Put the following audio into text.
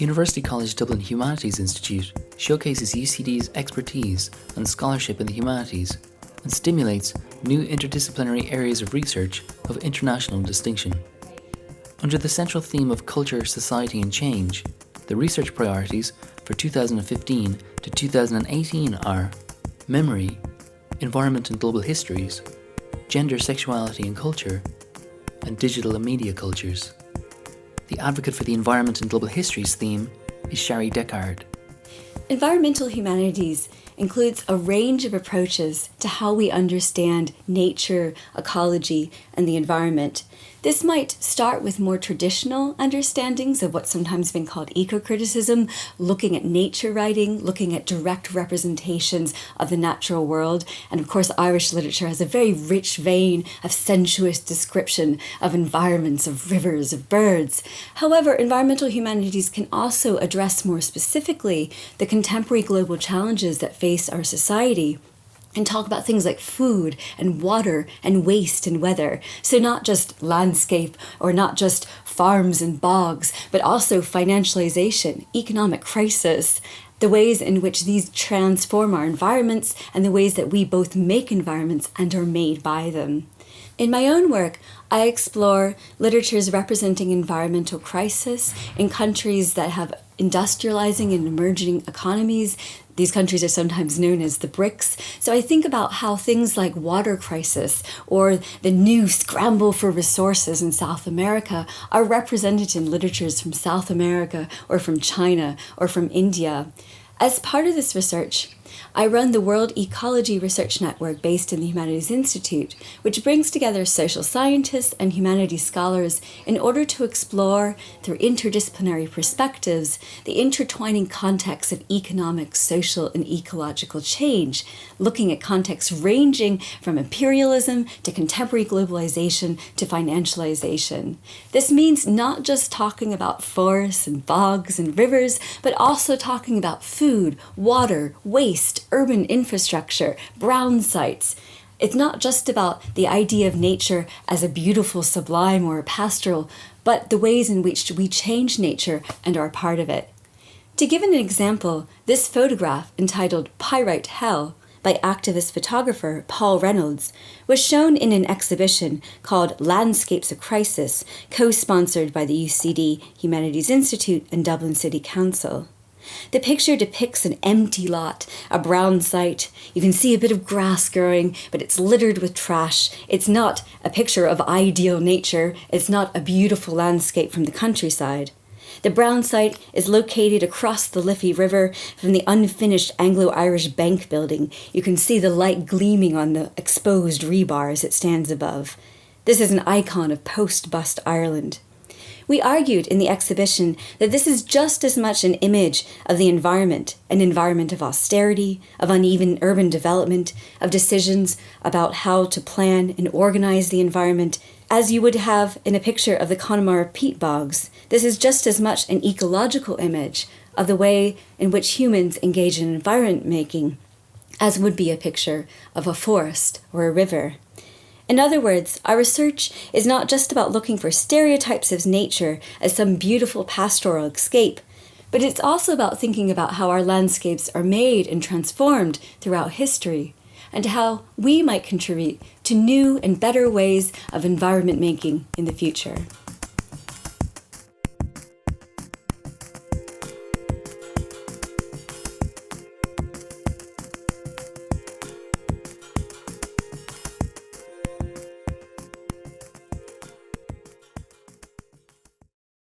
University College Dublin Humanities Institute showcases UCD's expertise and scholarship in the humanities and stimulates new interdisciplinary areas of research of international distinction. Under the central theme of culture, society and change, the research priorities for 2015 to 2018 are memory, environment and global histories, gender, sexuality and culture, and digital and media cultures. The advocate for the environment and global histories theme is Sharae Deckard. Environmental humanities includes a range of approaches to how we understand nature, ecology, and the environment. This might start with more traditional understandings of what's sometimes been called eco-criticism, looking at nature writing, looking at direct representations of the natural world. And of course, Irish literature has a very rich vein of sensuous description of environments, of rivers, of birds. However, environmental humanities can also address more specifically the contemporary global challenges that face our society, and talk about things like food and water and waste and weather. So not just landscape or not just farms and bogs, but also financialization, economic crisis, the ways in which these transform our environments and the ways that we both make environments and are made by them. In my own work, I explore literatures representing environmental crisis in countries that have industrializing and emerging economies. These countries are sometimes known as the BRICS. So I think about how things like water crisis or the new scramble for resources in South America are represented in literatures from South America or from China or from India. As part of this research, I run the World Ecology Research Network based in the Humanities Institute, which brings together social scientists and humanities scholars in order to explore, through interdisciplinary perspectives, the intertwining contexts of economic, social, and ecological change, looking at contexts ranging from imperialism to contemporary globalization to financialization. This means not just talking about forests and bogs and rivers, but also talking about food, water, waste, urban infrastructure, brown sites. It's not just about the idea of nature as a beautiful, sublime, or a pastoral, but the ways in which we change nature and are a part of it. To give an example, this photograph, entitled Pyrite Hell, by activist photographer Paul Reynolds, was shown in an exhibition called Landscapes of Crisis, co-sponsored by the UCD Humanities Institute and Dublin City Council. The picture depicts an empty lot, a brown site. You can see a bit of grass growing, but it's littered with trash. It's not a picture of ideal nature. It's not a beautiful landscape from the countryside. The brown site is located across the Liffey River from the unfinished Anglo-Irish bank building. You can see the light gleaming on the exposed rebar as it stands above. This is an icon of post-bust Ireland. We argued in the exhibition that this is just as much an image of the environment, an environment of austerity, of uneven urban development, of decisions about how to plan and organize the environment, as you would have in a picture of the Connemara peat bogs. This is just as much an ecological image of the way in which humans engage in environment making as would be a picture of a forest or a river. In other words, our research is not just about looking for stereotypes of nature as some beautiful pastoral escape, but it's also about thinking about how our landscapes are made and transformed throughout history, and how we might contribute to new and better ways of environment making in the future.